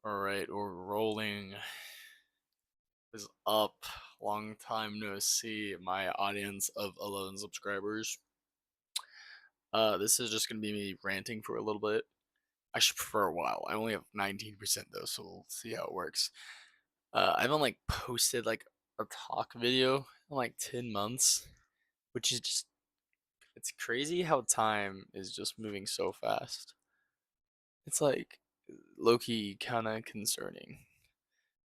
All right, we're rolling. Is up. Long time no see, my audience of 11 subscribers. This is just gonna be me ranting for a little bit. I should prefer a while. I only have 19% though, so we'll see how it works. I haven't like posted like a talk video in like 10 months, which is just it's crazy how time is just moving so fast. It's like low key kind of concerning,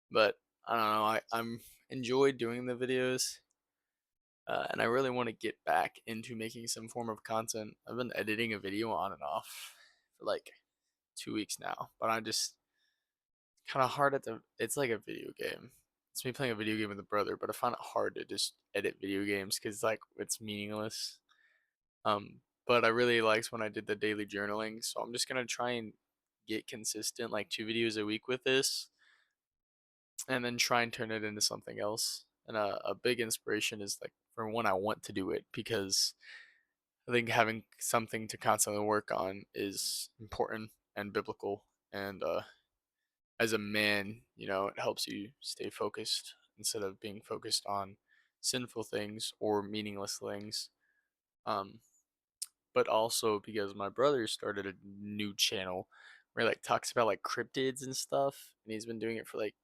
but I don't know. I'm enjoy doing the videos. And I really want to get back into making some form of content. I've been editing a video on and off for like 2 weeks now, but I just kind of hard at the. It's like a video game. It's me playing a video game with a brother, but I find it hard to just edit video games because like it's meaningless. But I really liked when I did the daily journaling, so I'm just gonna try and get consistent, like 2 videos a week with this, and then try and turn it into something else. And a big inspiration is like for when I want to do it because I think having something to constantly work on is important and biblical. And as a man, it helps you stay focused instead of being focused on sinful things or meaningless things. Um, but also because my brother started a new channel where he like talks about like cryptids and stuff, and he's been doing it for like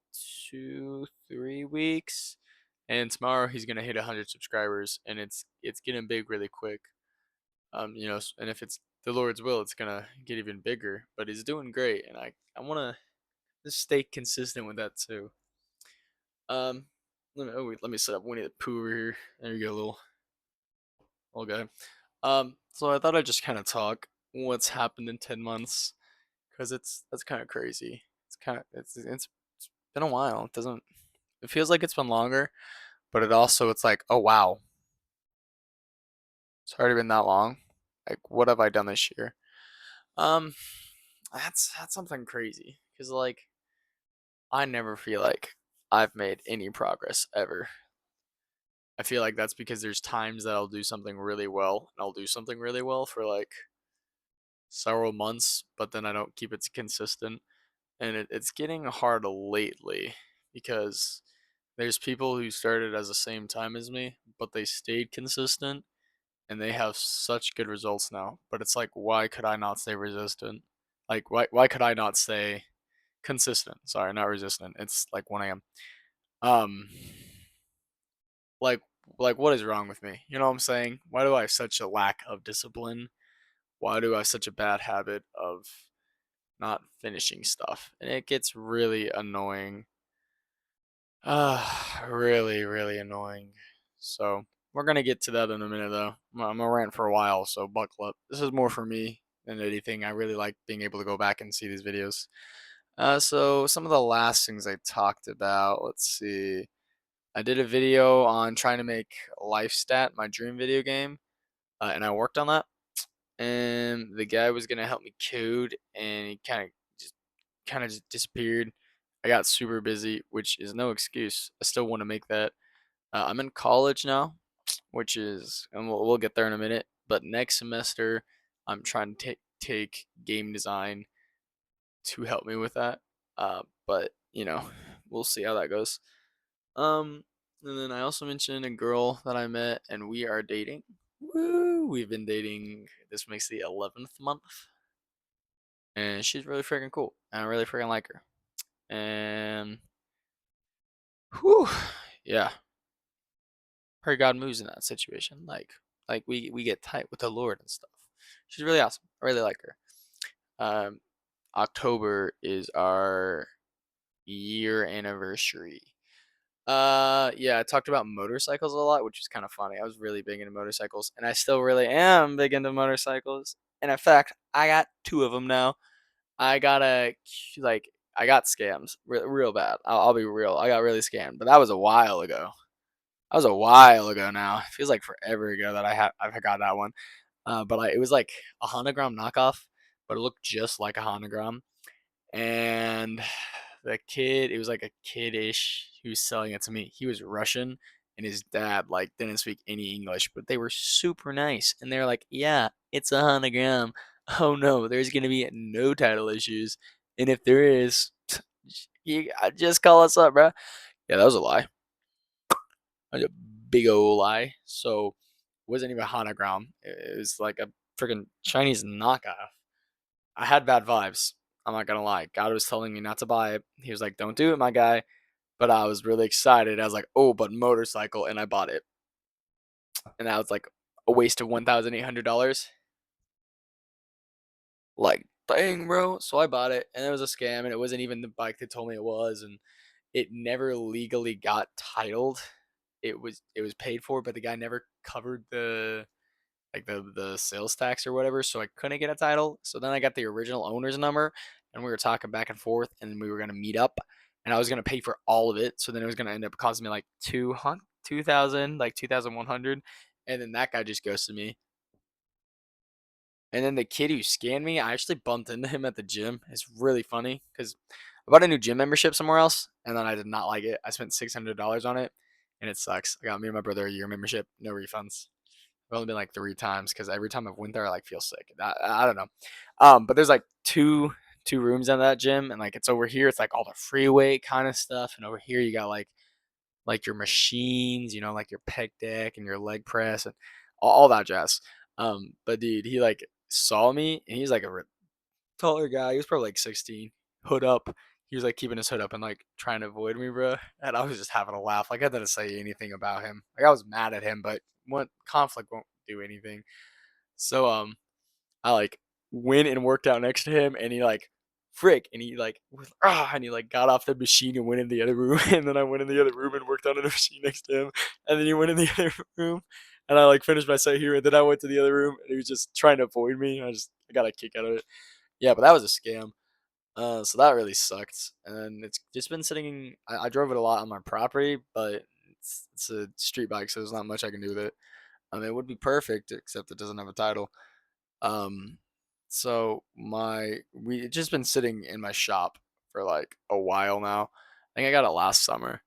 2, 3 weeks. And tomorrow he's gonna hit 100 subscribers, and it's getting big really quick. And if it's the Lord's will, it's gonna get even bigger. But he's doing great, and I wanna just stay consistent with that too. Um, let me set up Winnie the Pooh over here. There you go, little guy. So I thought I'd just kind of talk what's happened in 10 months, because that's kind of crazy. It's been a while. It feels like it's been longer, but it's like, oh wow, it's already been that long. Like, what have I done this year? Um, that's something crazy because like I never feel like I've made any progress ever. I feel like that's because there's times that I'll do something really well and I'll do something really well for like several months, but then I don't keep it consistent. And it's getting hard lately because there's people who started as the same time as me, but they stayed consistent and they have such good results now. But it's like, why could I not stay resistant? Like, why could I not stay consistent? Sorry, not resistant. It's like 1 a.m. Um, like, what is wrong with me? You know what I'm saying? Why do I have such a lack of discipline? Why do I have such a bad habit of not finishing stuff? And it gets really annoying. Really, really annoying. So we're gonna get to that in a minute, though. I'm gonna rant for a while, so buckle up. This is more for me than anything. I really like being able to go back and see these videos. So some of the last things I talked about. Let's see. I did a video on trying to make LifeStat my dream video game, and I worked on that. And the guy was gonna help me code, and he kind of just disappeared. I got super busy, which is no excuse. I still want to make that. I'm in college now, which is, and we'll get there in a minute. But next semester, I'm trying to take game design to help me with that. But we'll see how that goes. Um, and then I also mentioned a girl that I met, and we are dating. Woo! We've been dating. This makes the 11th month, and she's really freaking cool, and I really freaking like her. And whew, yeah, pray God moves in that situation. Like we get tight with the Lord and stuff. She's really awesome. I really like her. Um, October is our year anniversary. Yeah, I talked about motorcycles a lot, which is kind of funny. I was really big into motorcycles, and I still really am big into motorcycles. And in fact, I got two of them now. I got like I got scams real bad. I'll be real. I got really scammed, but that was a while ago. That was a while ago now. It feels like forever ago that I got that one. But it was like a Hanagram knockoff, but it looked just like a Hanagram. And the kid, it was like a kid-ish who was selling it to me. He was Russian, and his dad like didn't speak any English, but they were super nice. And they're like, "Yeah, it's a Hanagram. Oh no, there's gonna be no title issues, and if there is, Just call us up, bro. Yeah, that was a lie. Like a big old lie. So it wasn't even Hanagram. It was like a freaking Chinese knockoff. I had bad vibes. I'm not gonna lie. God was telling me not to buy it. He was like, "Don't do it, my guy." But I was really excited. I was like, "Oh, but motorcycle," and I bought it. And that was like a waste of $1,800. Like, dang, bro. So I bought it, and it was a scam, and it wasn't even the bike they told me it was, and it never legally got titled. It was paid for, but the guy never covered the sales tax or whatever, so I couldn't get a title. So then I got the original owner's number, and we were talking back and forth, and we were gonna meet up, and I was gonna pay for all of it. So then it was gonna end up costing me like 2,000, like 2,100, and then that guy just ghosted me. And then the kid who scanned me, I actually bumped into him at the gym. It's really funny because I bought a new gym membership somewhere else, and then I did not like it. I spent $600 on it, and it sucks. I got me and my brother a year membership, no refunds. I've only been like 3 times because every time I've went there, I like feel sick. I don't know. But there's like two rooms in that gym, and like it's over here. It's like all the free weight kind of stuff, and over here you got like your machines, like your pec deck and your leg press and all that jazz. But dude, he like saw me and he's like a taller guy. He was probably like 16, hood up. He was like keeping his hood up and like trying to avoid me, bro. And I was just having a laugh. Like I didn't say anything about him. Like I was mad at him, but what conflict won't do anything. So I like went and worked out next to him, and he like frick, and he like and he like got off the machine and went in the other room, and then I went in the other room and worked on the machine next to him, and then he went in the other room, and I like finished my set here, and then I went to the other room, and he was just trying to avoid me. I got a kick out of it. Yeah, but that was a scam. So that really sucked, and it's just been sitting. I drove it a lot on my property, but it's a street bike, so there's not much I can do with it. I mean, it would be perfect, except it doesn't have a title. Um, so we it's just been sitting in my shop for like a while now. I think I got it last summer.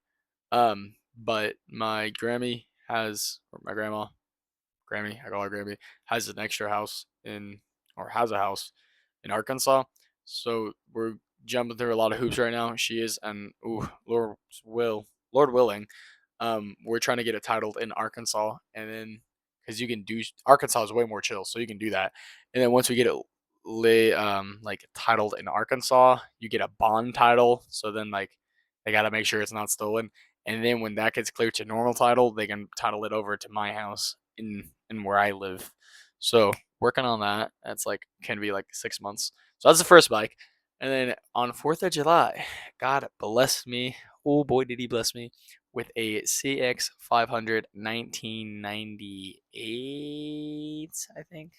But my Grammy has, or my grandma, Grammy, I call her Grammy, has an extra house or has a house in Arkansas. So we're jumping through a lot of hoops right now. She is, and ooh, Lord willing, we're trying to get it titled in Arkansas, and then because you can do Arkansas is way more chill, so you can do that. And then once we get it like titled in Arkansas, you get a bond title. So then like they got to make sure it's not stolen. And then when that gets cleared to normal title, they can title it over to my house in where I live. So working on that. That's like can be like 6 months. So that's the first bike. And then on 4th of July, God bless me. Oh boy, did he bless me with a CX 500 1998, I think.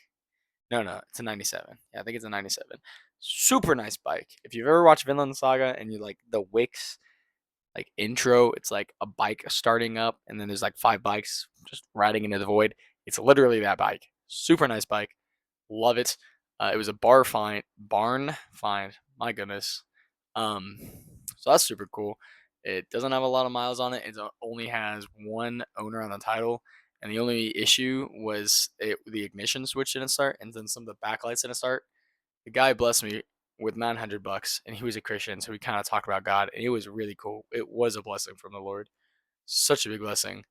No, it's a 97. Yeah, I think it's a 97. Super nice bike. If you've ever watched Vinland Saga and you like the Wix like intro, it's like a bike starting up and then there's like five bikes just riding into the void. It's literally that bike. Super nice bike. Love it. It was a barn find. My goodness. Um, so that's super cool. It doesn't have a lot of miles on it. It only has one owner on the title, and the only issue was the ignition switch didn't start, and then some of the backlights didn't start. The guy blessed me with $900, and he was a Christian, so we kind of talked about God, and it was really cool. It was a blessing from the Lord, such a big blessing.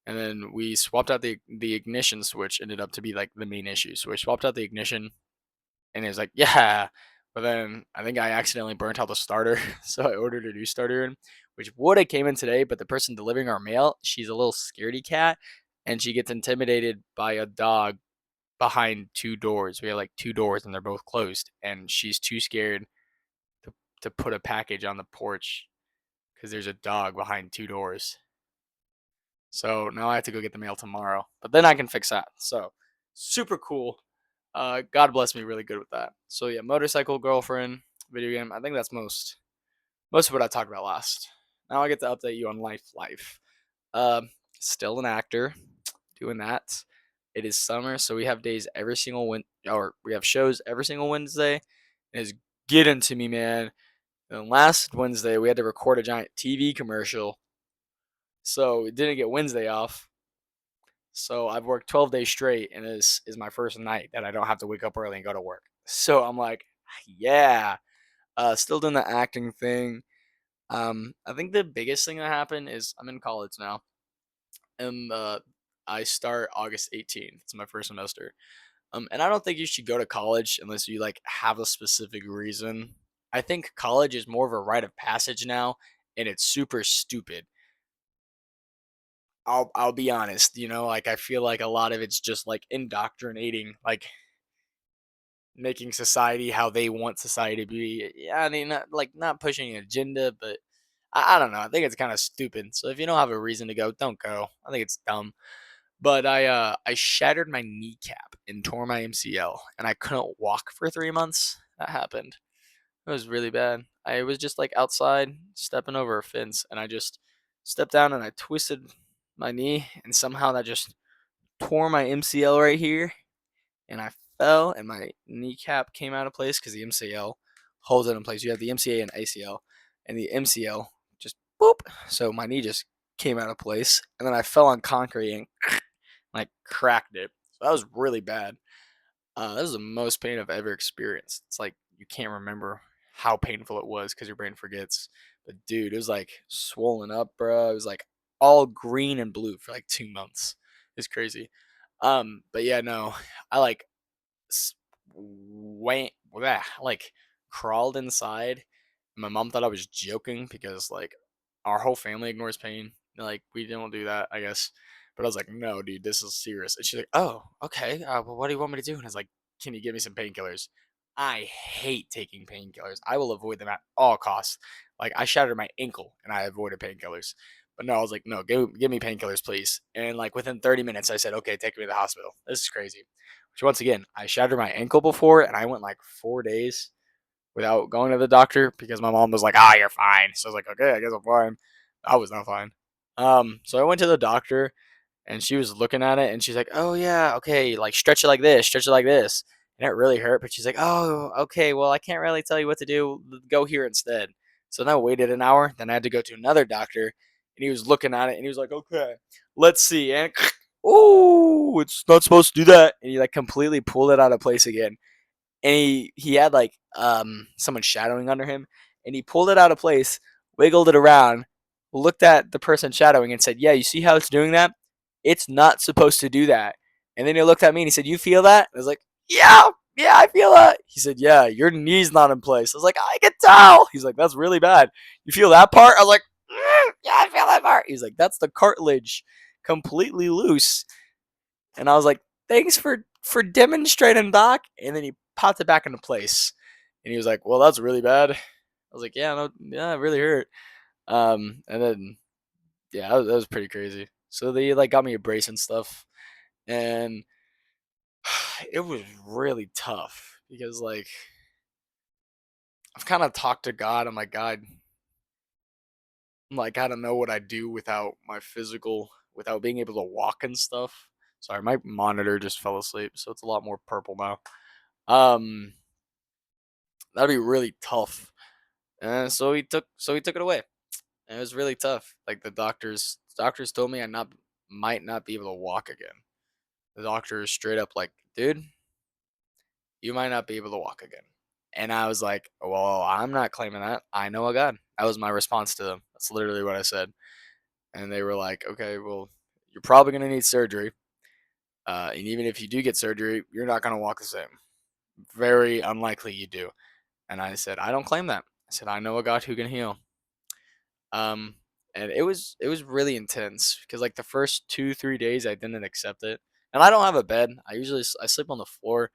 And then we swapped out the ignition switch. Ended up to be like the main issue. So we swapped out the ignition, and it was like, yeah. But then I think I accidentally burnt out the starter, so I ordered a new starter in, which would have came in today. But the person delivering our mail, she's a little scaredy cat, and she gets intimidated by a dog behind two doors. We have like two doors, and they're both closed, and she's too scared to to put a package on the porch because there's a dog behind two doors. So now I have to go get the mail tomorrow, but then I can fix that. So super cool. God bless me really good with that. So yeah, motorcycle, girlfriend, video game. I think that's most of what I talked about last. Now I get to update you on life. Still an actor, doing that. It is summer, so we have days every single or we have shows every single Wednesday. And it's getting to me, man. And last Wednesday we had to record a giant TV commercial, so we didn't get Wednesday off. So I've worked 12 days straight, and this is my first night that I don't have to wake up early and go to work. So I'm like, yeah, still doing the acting thing. I think the biggest thing that happened is I'm in college now, and I start August 18th. It's my first semester. And I don't think you should go to college unless you like have a specific reason. I think college is more of a rite of passage now, and it's super stupid. I'll be honest, like I feel like a lot of it's just like indoctrinating, like making society how they want society to be. Yeah, I mean, not pushing an agenda, but I don't know. I think it's kind of stupid. So if you don't have a reason to go, don't go. I think it's dumb. But I shattered my kneecap and tore my MCL, and I couldn't walk for 3 months. That happened. It was really bad. I was just like outside stepping over a fence, and I just stepped down and I twisted my knee, and somehow that just tore my MCL right here, and I fell, and my kneecap came out of place because the MCL holds it in place. You have the MCA and ACL, and the MCL just boop. So my knee just came out of place, and then I fell on concrete and like cracked it. So that was really bad. That was the most pain I've ever experienced. It's like you can't remember how painful it was because your brain forgets. But dude, it was like swollen up, bro. It was like all green and blue for like 2 months. It's crazy. But yeah, no, I like went like crawled inside. My mom thought I was joking because like our whole family ignores pain. Like we don't do that, I guess. But I was like, no, dude, this is serious. And she's like, oh, okay. Well, what do you want me to do? And I was like, can you give me some painkillers? I hate taking painkillers. I will avoid them at all costs. Like I shattered my ankle and I avoided painkillers. But no, I was like, no, give me painkillers, please. And like within 30 minutes, I said, okay, take me to the hospital. This is crazy. Which once again, I shattered my ankle before, and I went like 4 days without going to the doctor because my mom was like, "Ah, you're fine." So I was like, "Okay, I guess I'm fine." I was not fine. So I went to the doctor, and she was looking at it, and she's like, "Oh yeah, okay, like stretch it like this," and it really hurt. But she's like, "Oh, okay, well I can't really tell you what to do. Go here instead." So then I waited an hour. Then I had to go to another doctor, and he was looking at it, and he was like, "Okay, let's see," and oh, it's not supposed to do that, and he like completely pulled it out of place again, and he had like someone shadowing under him, and he pulled it out of place, wiggled it around, looked at the person shadowing, and said, "Yeah, you see how it's doing that? It's not supposed to do that." And then he looked at me and he said, "You feel that?" I was like, "Yeah, yeah, I feel that." He said, "Yeah, your knee's not in place." I was like, "I can tell." He's like, "That's really bad. You feel that part?" I was like, "Yeah, I feel that part." He's like, "That's the cartilage completely loose." And I was like, "Thanks for demonstrating, doc." And then he popped it back into place. And he was like, "Well, that's really bad." I was like, "Yeah, no, yeah, it really hurt." And then yeah, that was pretty crazy. So they like got me a brace and stuff, and it was really tough because like I've kind of talked to God. I'm like, God, I'm like, I don't know what I do without my physical, without being able to walk and stuff. Sorry, my monitor just fell asleep, so it's a lot more purple now. Um, that'd be really tough. And so he took it away. And it was really tough. Like the doctors told me I not might not be able to walk again. The doctor is straight up like, dude, you might not be able to walk again. And I was like, well, I'm not claiming that. I know a God. That was my response to them. That's literally what I said. And they were like, okay, well, you're probably gonna need surgery. And even if you do get surgery, you're not gonna walk the same. Very unlikely you do. And I said, I don't claim that. I said, I know a God who can heal. Um, and it was really intense because like the first 2 3 days I didn't accept it, and I don't have a bed. I sleep on the floor.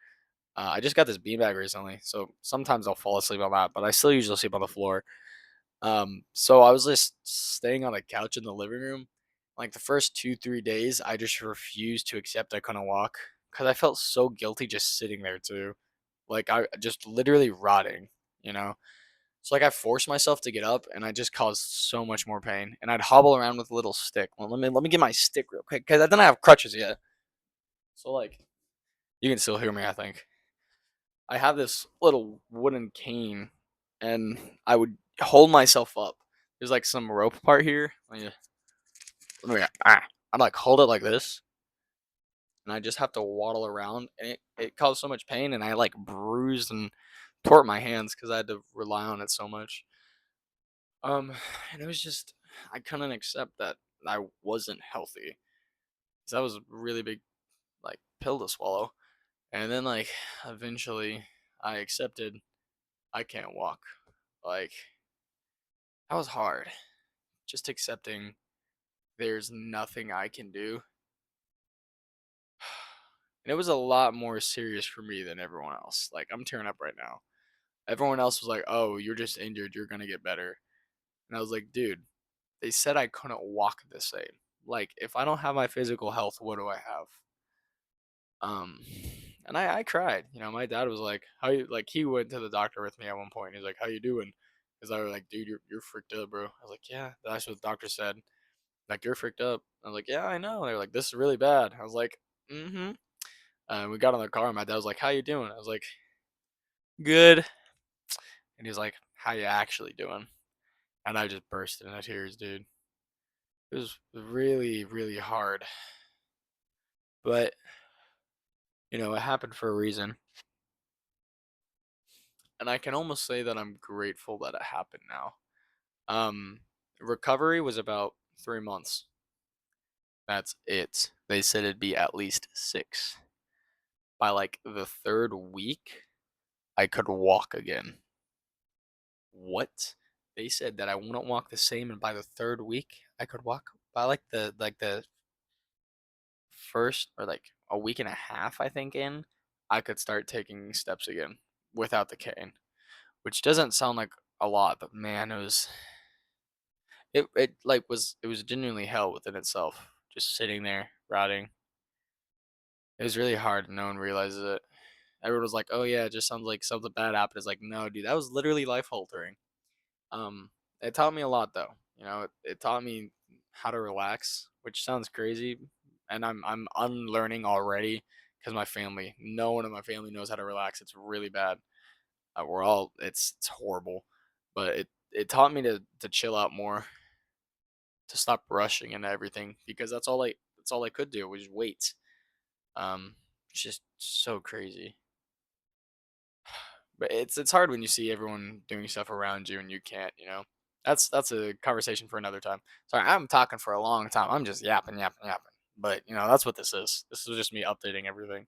I just got this beanbag recently, so sometimes I'll fall asleep on that, but I still usually sleep on the floor. So I was just staying on the couch in the living room. Like the first 2 3 days, I just refused to accept I couldn't walk because I felt so guilty just sitting there too, like I just literally rotting, you know. So like I forced myself to get up, and I just caused so much more pain. And I'd hobble around with a little stick. Well, let me get my stick real quick because I didn't have crutches yet. So like you can still hear me, I think. I have this little wooden cane, and I would hold myself up. There's like some rope part here. I'm like hold it like this, and I just have to waddle around, and it caused so much pain, and I like bruised and tore my hands because I had to rely on it so much. Um, and it was just I couldn't accept that I wasn't healthy. 'Cause that was a really big like pill to swallow. And then like eventually I accepted I can't walk. Like that was hard. Just accepting there's nothing I can do. And it was a lot more serious for me than everyone else. Like I'm tearing up right now. Everyone else was like, "Oh, you're just injured. You're gonna get better." And I was like, "Dude, they said I couldn't walk the same. Like if I don't have my physical health, what do I have?" Um, and I cried. You know, my dad was like, "How you?" Like he went to the doctor with me at one point. He's like, "How you doing?" Because I was like, "Dude, you're freaked up, bro." I was like, "Yeah, that's what the doctor said. Like you're freaked up." I was like, "Yeah, I know." They're like, "This is really bad." I was like, "Mm-hmm." We got in the car, and my dad was like, "How you doing?" I was like, "Good." And he was like, "How you actually doing?" And I just burst into tears, dude. It was really, really hard, but it happened for a reason, and I can almost say that I'm grateful that it happened now. Um, Recovery was about 3 months. That's it. They said it'd be at least 6. By like the third week, I could walk again. What? They said that I wouldn't walk the same, and by the third week, I could walk. By like the first or like a week and a half, I think in, I could start taking steps again without the cane, which doesn't sound like a lot, but man, it was genuinely hell within itself. Just sitting there rotting. It was really hard, and no one realizes it. Everyone was like, "Oh yeah, it just sounds like something bad happened." It's like, no, dude, that was literally life altering. Um, it taught me a lot though. It taught me how to relax, which sounds crazy, and I'm unlearning already because no one in my family knows how to relax. It's really bad. It's horrible, but it taught me to chill out more, to stop rushing into everything because that's all I could do was wait. It's just so crazy. But it's hard when you see everyone doing stuff around you and you can't, you know. That's a conversation for another time. Sorry, I'm talking for a long time. I'm just yapping, yapping, yapping. But that's what this is. This is just me updating everything.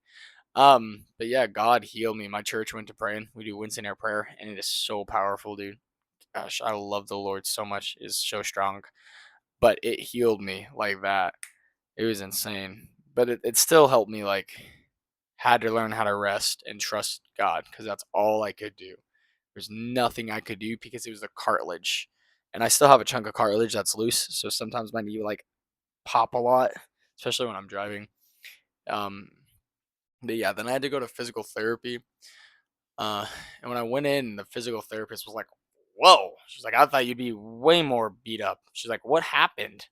But yeah, God healed me. My church went to praying. We do Wednesday night prayer, and it is so powerful, dude. Gosh, I love the Lord so much. It's so strong. But it healed me like that. It was insane. But it still helped me like had to learn how to rest and trust God because that's all I could do. There's nothing I could do because it was the cartilage. And I still have a chunk of cartilage that's loose, so sometimes my knee will like pop a lot, especially when I'm driving. Um, but yeah, then I had to go to physical therapy. And when I went in, the physical therapist was like, "Whoa!" She's like, "I thought you'd be way more beat up." She's like, "What happened?"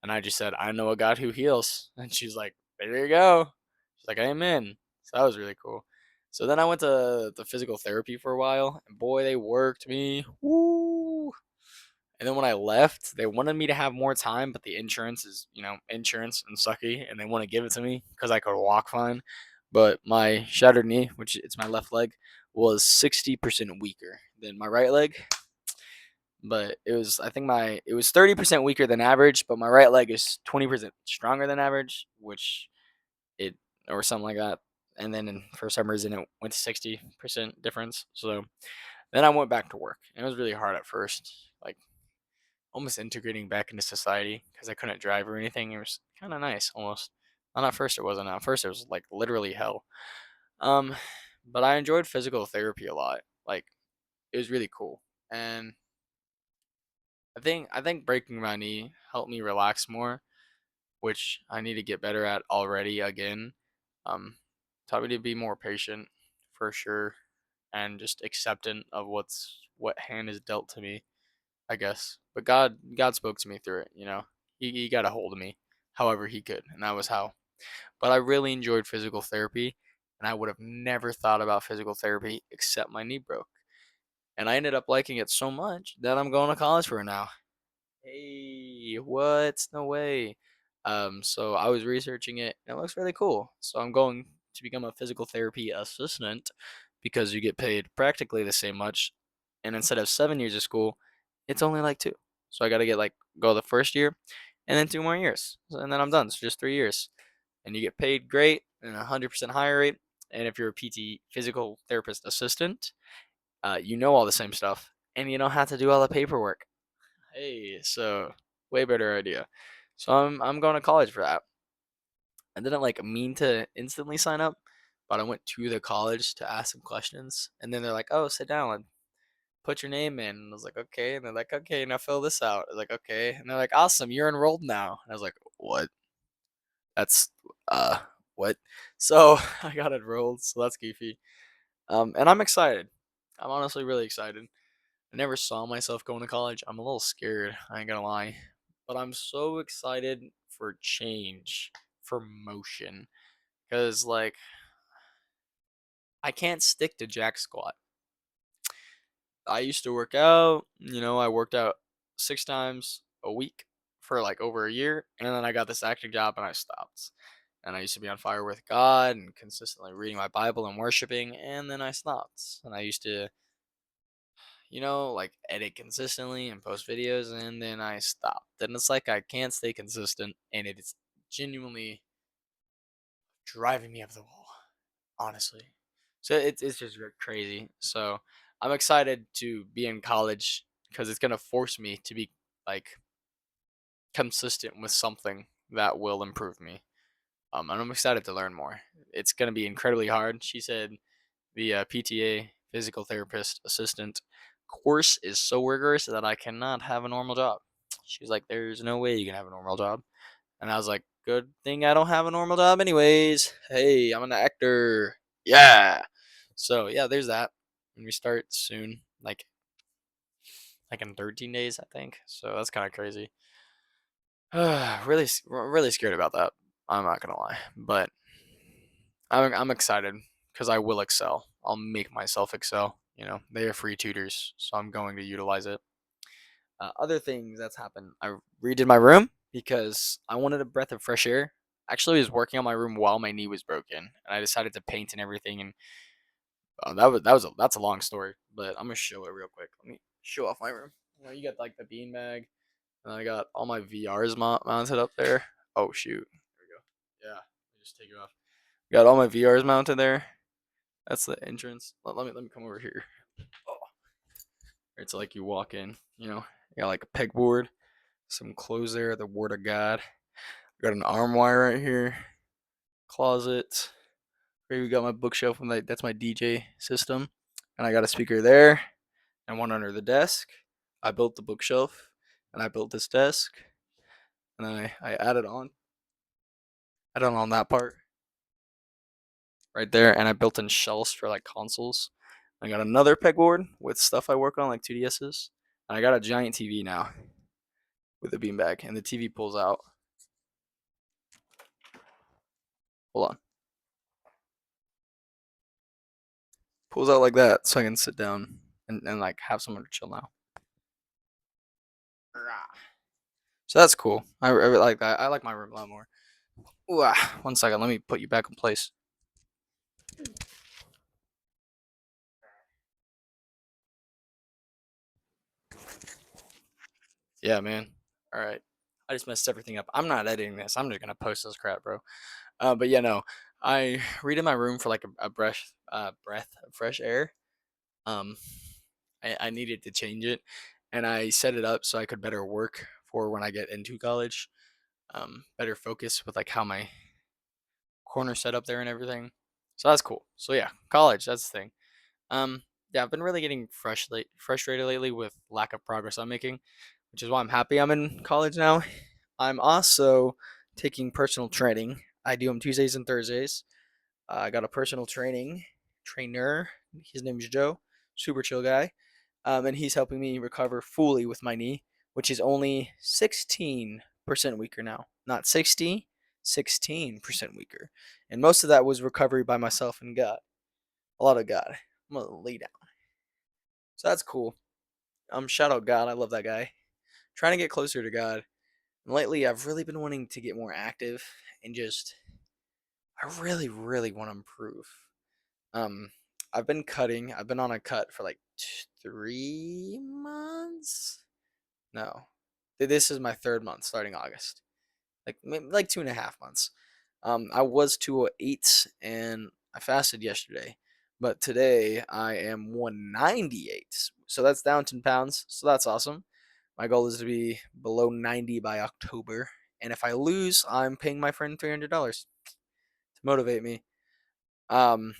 And I just said, "I know a God who heals." And she's like, "There you go." She's like, "Amen." So that was really cool. So then I went to the physical therapy for a while, and boy, they worked me. Woo! And then when I left, they wanted me to have more time, but the insurance is, insurance and sucky, and they want to give it to me because I could walk fine. But my shattered knee, which it's my left leg, was 60% weaker than my right leg. But it was 30% weaker than average, but my right leg is 20% stronger than average, which it or something like that. And then for some reason it went to 60% difference. So then I went back to work. And it was really hard at first, like almost integrating back into society because I couldn't drive or anything. It was kind of nice almost. Not at first it wasn't. At first it was like literally hell. Um, but I enjoyed physical therapy a lot. Like it was really cool. And I think breaking my knee helped me relax more, which I need to get better at already again. Um, Taught me to be more patient for sure, and just acceptant of what hand is dealt to me, I guess. But God spoke to me through it. He got a hold of me, however he could, and that was how. But I really enjoyed physical therapy, and I would have never thought about physical therapy except my knee broke, and I ended up liking it so much that I'm going to college for it now. Hey, what? No way. So I was researching it and it looks really cool. So I'm going to become a physical therapy assistant because you get paid practically the same much. And instead of 7 years of school, It's only like 2. So I gotta get like go the first year and then 2 more years. And then I'm done. So just 3 years. And you get paid great and 100% higher rate. And if you're a PT physical therapist assistant, you know all the same stuff and you don't have to do all the paperwork. Hey, so way better idea. So I'm going to college for that. I didn't like mean to instantly sign up, but I went to the college to ask some questions, and then they're like, "Oh, sit down and put your name in." And I was like, "Okay." And they're like, "Okay, now fill this out." I was like, "Okay." And they're like, "Awesome, you're enrolled now." And I was like, "What? That's uh what?" So I got enrolled, so that's goofy. And I'm excited. I'm honestly really excited. I never saw myself going to college. I'm a little scared, I ain't gonna lie. But I'm so excited for change, for motion. Because, like, I can't stick to jack squat. I used to work out, I worked out 6 times a week for like over a year. And then I got this acting job and I stopped. And I used to be on fire with God and consistently reading my Bible and worshiping. And then I stopped. And I used to like edit consistently and post videos, and then I stopped. And it's like I can't stay consistent, and it is genuinely driving me up the wall, honestly. So it's just crazy. So I'm excited to be in college because it's gonna force me to be like consistent with something that will improve me. And I'm excited to learn more. It's gonna be incredibly hard. She said the PTA, physical therapist assistant course is so rigorous that I cannot have a normal job. She's like, there's no way you can have a normal job. And I was like, good thing I don't have a normal job, anyways. Hey, I'm an actor. Yeah. So, yeah, there's that. And we start soon, like in 13 days, I think. So that's kind of crazy. Really scared about that. I'm not gonna lie, but I'm excited because I will excel. I'll make myself excel. They are free tutors, so I'm going to utilize it. Other things that's happened, I redid my room because I wanted a breath of fresh air. Actually, I was working on my room while my knee was broken, and I decided to paint and everything. And that's a long story, but I'm gonna show it real quick. Let me show off my room. You got like the bean bag, and I got all my VRs mounted up there. Oh shoot, there we go. Yeah, let me just take it off. Got all my VRs mounted there. That's the entrance. Let me come over here. Oh. It's like you walk in, you got like a pegboard, some clothes there, the Word of God. Got an armoire right here, closet. Here we got my bookshelf, and that's my DJ system. And I got a speaker there, and one under the desk. I built the bookshelf, and I built this desk, and then I added on that part right there, and I built in shelves for like consoles. I got another pegboard with stuff I work on, like 2DSs. And I got a giant TV now with a beanbag, and the TV pulls out. Hold on. Pulls out like that, so I can sit down and like have somewhere to chill now. So that's cool. I really like that. I like my room a lot more. Ooh, 1 second. Let me put you back in place. Yeah, man. All right. I just messed everything up. I'm not editing this. I'm just gonna post this crap, bro. But yeah, no. I redid my room for like a breath of fresh air. Um, I needed to change it, and I set it up so I could better work for when I get into college. Better focus with like how my corner set up there and everything. So that's cool. So yeah, college. That's the thing. Yeah, I've been really getting frustrated lately with lack of progress I'm making, which is why I'm happy I'm in college now. I'm also taking personal training. I do them Tuesdays and Thursdays. I got a personal trainer. His name is Joe. Super chill guy. And he's helping me recover fully with my knee, which is only 16% weaker now. Not 60, 16% weaker. And most of that was recovery by myself and God. A lot of God. I'm gonna lay down. So that's cool. Shout out God. I love that guy. Trying to get closer to God. And lately, I've really been wanting to get more active and just, I really, really want to improve. Um, I've been cutting. I've been on a cut for like 3 months. No, this is my third month starting August. Like maybe like 2.5 months. I was 208 and I fasted yesterday, but today I am 198. So that's down 10 pounds. So that's awesome. My goal is to be below 90 by October. And if I lose, I'm paying my friend $300 to motivate me. Um,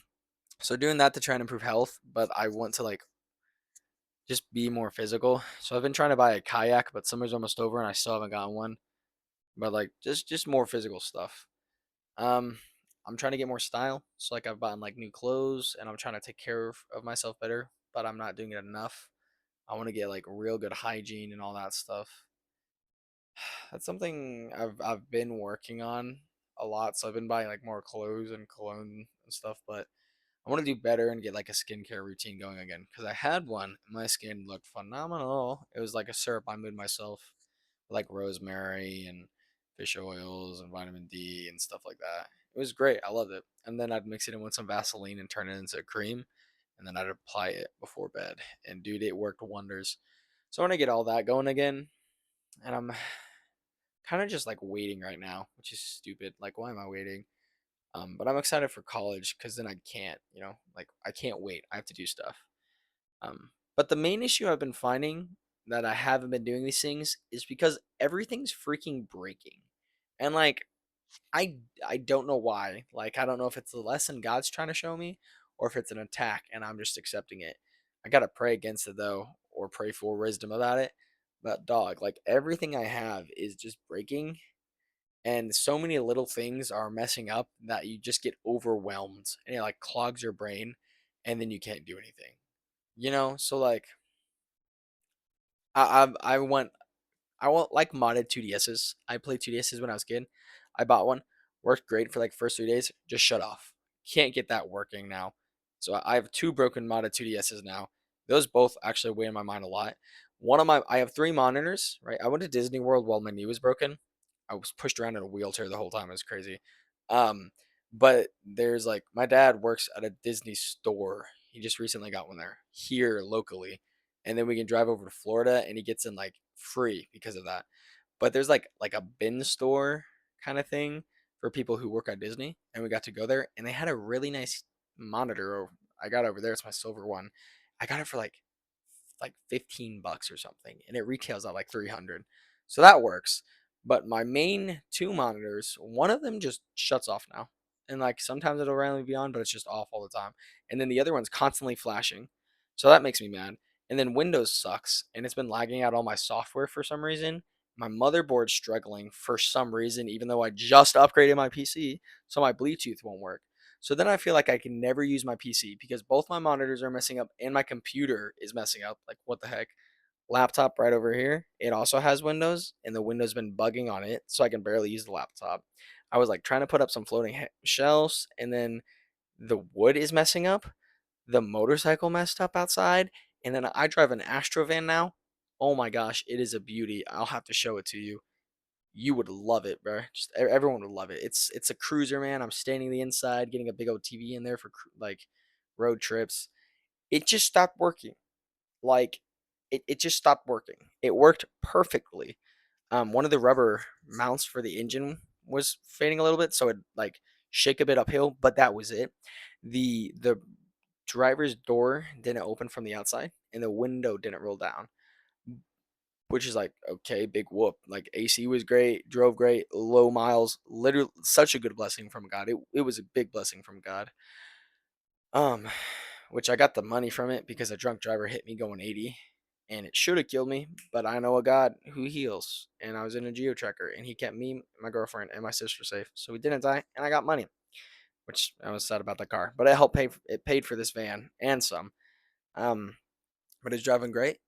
so doing that to try and improve health, but I want to like just be more physical. So I've been trying to buy a kayak, but summer's almost over and I still haven't gotten one. But like just more physical stuff. Um, I'm trying to get more style. So like I've bought like new clothes and I'm trying to take care of myself better, but I'm not doing it enough. I want to get like real good hygiene and all that stuff. That's something I've been working on a lot. So I've been buying like more clothes and cologne and stuff, but I want to do better and get like a skincare routine going again because I had one and my skin looked phenomenal. It was like a syrup I made myself, like rosemary and fish oils and vitamin D and stuff like that. It was great. I loved it. And then I'd mix it in with some Vaseline and turn it into a cream, and then I'd apply it before bed. And dude, it worked wonders. So I want to get all that going again, and I'm kind of just like waiting right now, which is stupid. Like, why am I waiting? But I'm excited for college because then I can't, like I can't wait. I have to do stuff. But the main issue I've been finding that I haven't been doing these things is because everything's freaking breaking, and like I I don't know why. Like I don't know if it's the lesson God's trying to show me or if it's an attack and I'm just accepting it. I gotta pray against it though, or pray for wisdom about it. But dog, like everything I have is just breaking and so many little things are messing up that you just get overwhelmed and it like clogs your brain and then you can't do anything. So like I want like modded 2DSs. I played 2DSs when I was a kid. I bought one, worked great for like first 3 days, just shut off. Can't get that working now. So I have two broken modded 2DSs now. Those both actually weigh in my mind a lot. I have three monitors, right? I went to Disney World while my knee was broken. I was pushed around in a wheelchair the whole time. It was crazy. Um, but there's like my dad works at a Disney store. He just recently got one there here locally, and then we can drive over to Florida, and he gets in like free because of that. But there's like a bin store kind of thing for people who work at Disney, and we got to go there, and they had a really nice monitor. I got over there. It's my silver one. I got it for like $15 or something, and it retails at like 300. So that works. But my main two monitors, one of them just shuts off now. And like sometimes it'll randomly be on, but it's just off all the time. And then the other one's constantly flashing. So that makes me mad. And then Windows sucks and it's been lagging out all my software for some reason. My motherboard's struggling for some reason, even though I just upgraded my PC, so my Bluetooth won't work. So then I feel like I can never use my PC because both my monitors are messing up and my computer is messing up. Like, what the heck? Laptop right over here. It also has Windows, and the Windows been bugging on it, so I can barely use the laptop. I was like trying to put up some floating shelves, and then the wood is messing up. The motorcycle messed up outside, and then I drive an Astrovan now. Oh my gosh, it is a beauty. I'll have to show it to you. You would love it, bro. Just everyone would love it. It's a cruiser, man. I'm standing the inside, getting a big old TV in there for like road trips. It just stopped working. Like it just stopped working. It worked perfectly. One of the rubber mounts for the engine was fading a little bit, so it like shake a bit uphill, but that was it. The driver's door didn't open from the outside, and the window didn't roll down, which is like okay, big whoop. Like AC was great, drove great, low miles, literally such a good blessing from God. It was a big blessing from God. Um, which I got the money from it because a drunk driver hit me going 80 and it should have killed me, but I know a God who heals. And I was in a geo tracker and he kept me, my girlfriend, and my sister safe. So we didn't die and I got money, which I was sad about the car, but it helped pay, it paid for this van and some. Um, but it's driving great.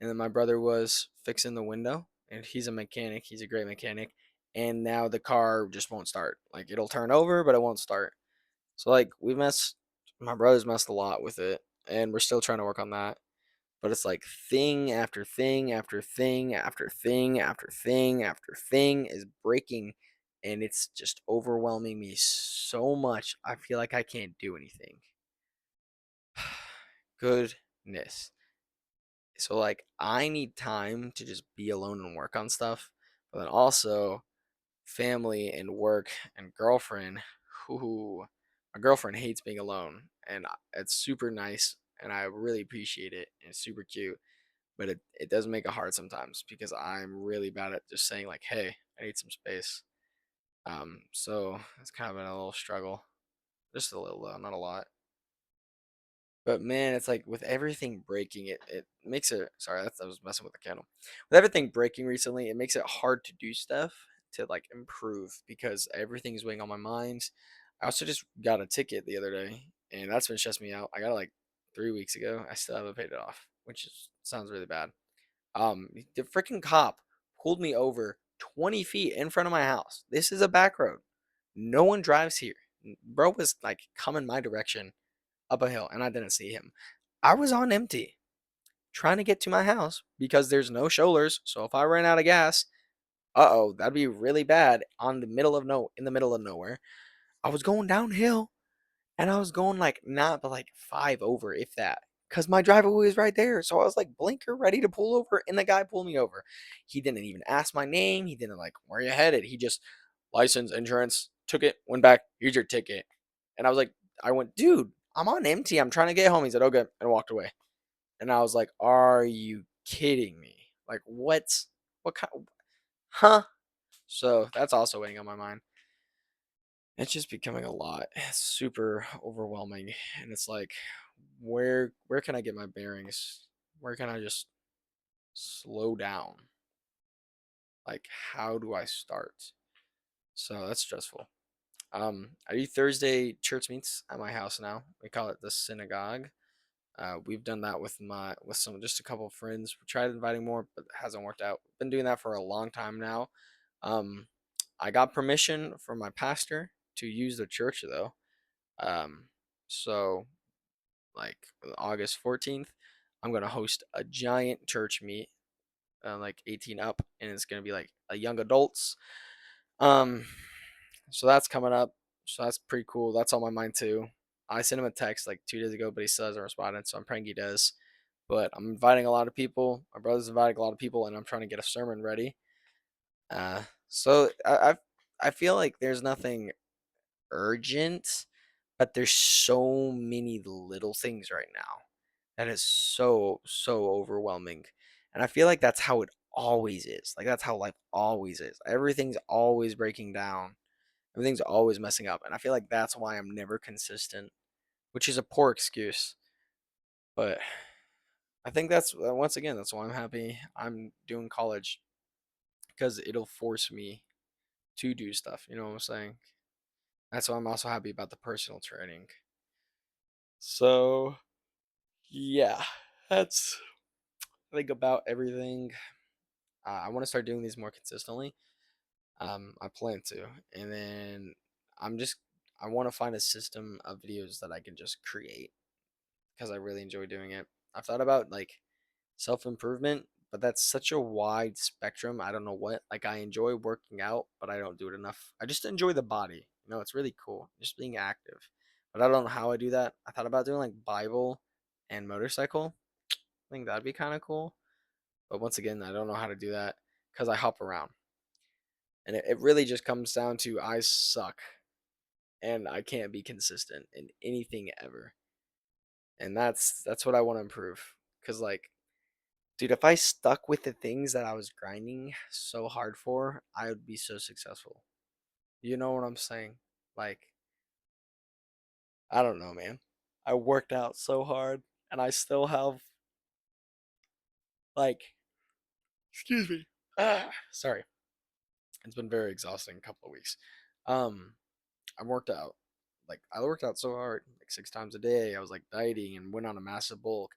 And then my brother was fixing the window and he's a mechanic. He's a great mechanic. And now the car just won't start. Like it'll turn over, but it won't start. So like my brother's messed a lot with it, and we're still trying to work on that. But it's like thing after thing after thing after thing after thing after thing is breaking, and it's just overwhelming me so much. I feel like I can't do anything. Goodness. So like I need time to just be alone and work on stuff, but then also family and work and girlfriend. Who My girlfriend hates being alone, and it's super nice, and I really appreciate it. And it's super cute, but it does make it hard sometimes because I'm really bad at just saying like, "Hey, I need some space." So it's kind of been a little struggle, just a little though, not a lot. But man, it's like with everything breaking, it makes it. Sorry, I was messing with the candle. With everything breaking recently, it makes it hard to do stuff to like improve because everything's weighing on my mind. I also just got a ticket the other day, and that's been stressing me out. I got it like 3 weeks ago. I still haven't paid it off, which sounds really bad. The freaking cop pulled me over 20 feet in front of my house. This is a back road. No one drives here. Bro was like coming my direction up a hill, and I didn't see him. I was on empty trying to get to my house because there's no shoulders. So if I ran out of gas, that'd be really bad on the middle of no in the middle of nowhere. I was going downhill and I was going like not but like five over if that. Cause my driveway was right there. So I was like blinker ready to pull over and the guy pulled me over. He didn't even ask my name. He didn't like where you headed. He just license, insurance, took it, went back, here's your ticket. And I went, dude, I'm on empty. I'm trying to get home. He said, okay, and walked away. And I was like, are you kidding me? Like, what? What kind? Huh? So that's also weighing on my mind. It's just becoming a lot. It's super overwhelming. And it's like, where can I get my bearings? Where can I just slow down? Like, how do I start? So that's stressful. I do Thursday church meets at my house now. We call it the synagogue. We've done that with some just a couple of friends. We tried inviting more, but it hasn't worked out. Been doing that for a long time now. Um, I got permission from my pastor to use the church though. Um, so like August 14th, I'm gonna host a giant church meet, like 18 up, and it's gonna be like a young adults. Um, so that's coming up. So that's pretty cool. That's on my mind too. I sent him a text like 2 days ago, but he still hasn't responded. So I'm praying he does. But I'm inviting a lot of people. My brother's inviting a lot of people, and I'm trying to get a sermon ready. So I feel like there's nothing urgent, but there's so many little things right now that is so overwhelming, and I feel like that's how it always is. Like that's how life always is. Everything's always breaking down. Everything's always messing up, and I feel like that's why I'm never consistent, which is a poor excuse. But I think that's once again that's why I'm happy I'm doing college because it'll force me to do stuff. You know what I'm saying? That's why I'm also happy about the personal training. So yeah, that's I think about everything. I want to start doing these more consistently. I plan to, and then I'm just I want to find a system of videos that I can just create because I really enjoy doing it. I've thought about like self improvement, but that's such a wide spectrum. I don't know what. Like I enjoy working out, but I don't do it enough. I just enjoy the body. It's really cool, just being active. But I don't know how I do that. I thought about doing like Bible and motorcycle. I think that'd be kind of cool. But once again, I don't know how to do that because I hop around. And it really just comes down to I suck and I can't be consistent in anything ever. And that's what I want to improve. Cause like, dude, if I stuck with the things that I was grinding so hard for, I would be so successful. You know what I'm saying? Like, I don't know, man. I worked out so hard and I still have like excuse me. Sorry. It's been very exhausting couple of weeks. Um I worked out. Like I worked out so hard, like 6 times a day. I was like dieting and went on a massive bulk,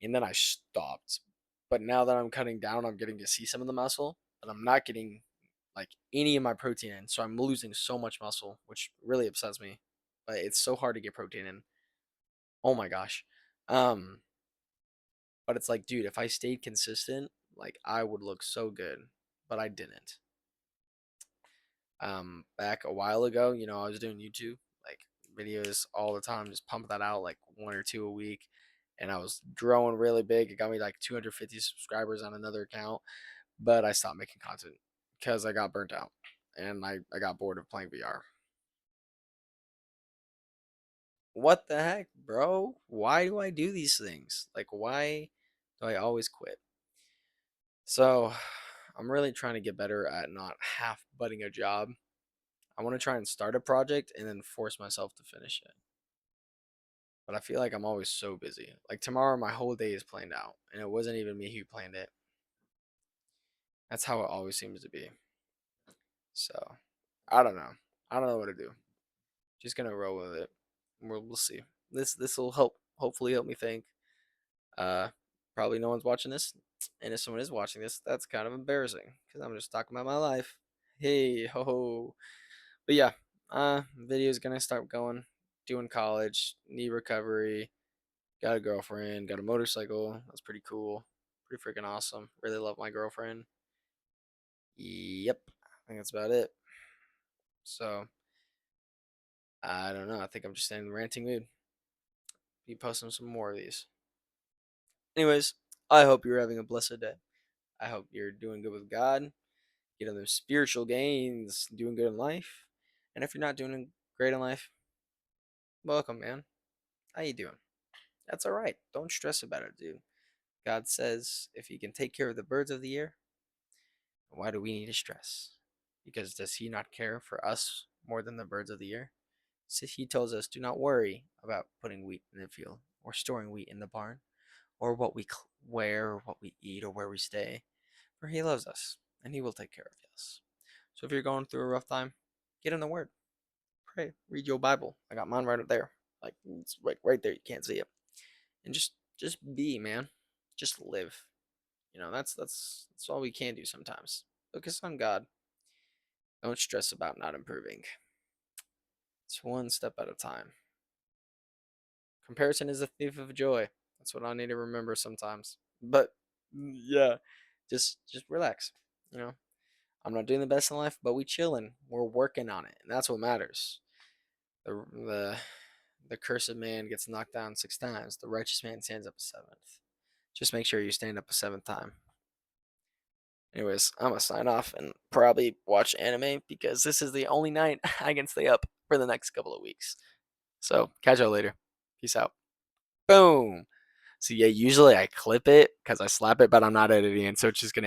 and then I stopped. But now that I'm cutting down, I'm getting to see some of the muscle, but I'm not getting like any of my protein in. So I'm losing so much muscle, which really upsets me. But it's so hard to get protein in. Oh my gosh. Um, but it's like, dude, if I stayed consistent, like I would look so good, but I didn't. Back a while ago, I was doing YouTube like videos all the time, just pump that out like one or two a week. and I was growing really big. It got me like 250 subscribers on another account, but I stopped making content because I got burnt out and I got bored of playing VR. What the heck, bro? Why do I do these things? Like, why do I always quit? So, I'm really trying to get better at not half butting a job. I want to try and start a project and then force myself to finish it. But I feel like I'm always so busy. Like tomorrow, my whole day is planned out, and it wasn't even me who planned it. That's how it always seems to be. So, I don't know. I don't know what to do. Just gonna roll with it. We'll see. This will hopefully help me think. Uh, Probably no one's watching this, and if someone is watching this, that's kind of embarrassing because I'm just talking about my life. Hey ho ho. But yeah, video's gonna start going. Doing college, knee recovery, got a girlfriend, got a motorcycle. That's pretty cool. Pretty freaking awesome. Really love my girlfriend. Yep. I think that's about it. So, I don't know. I think I'm just in ranting mood. Be posting some more of these. Anyways, I hope you're having a blessed day. I hope you're doing good with God, getting those spiritual gains, doing good in life. And if you're not doing great in life, welcome, man. How you doing? That's all right. Don't stress about it, dude. God says if he can take care of the birds of the air, why do we need to stress? Because does he not care for us more than the birds of the air? So he tells us, do not worry about putting wheat in the field or storing wheat in the barn or what we wear or what we eat or where we stay. For he loves us and he will take care of us. So if you're going through a rough time, get in the word. Pray. Read your Bible. I got mine right up there. Like it's right there. You can't see it. And just be, man. Just live. That's all we can do sometimes. Focus on God. Don't stress about not improving. It's one step at a time. Comparison is a thief of joy. That's what I need to remember sometimes. But yeah, just relax. You know, I'm not doing the best in life, but we chilling. We're working on it, and that's what matters. The the the cursed man gets knocked down 6 times. The righteous man stands up a seventh. Just make sure you stand up a seventh time. Anyways, I'm gonna sign off and probably watch anime because this is the only night I can stay up for the next couple of weeks. So catch y'all later. Peace out. Boom. So yeah, usually I clip it because I slap it, but I'm not editing it, so it's just gonna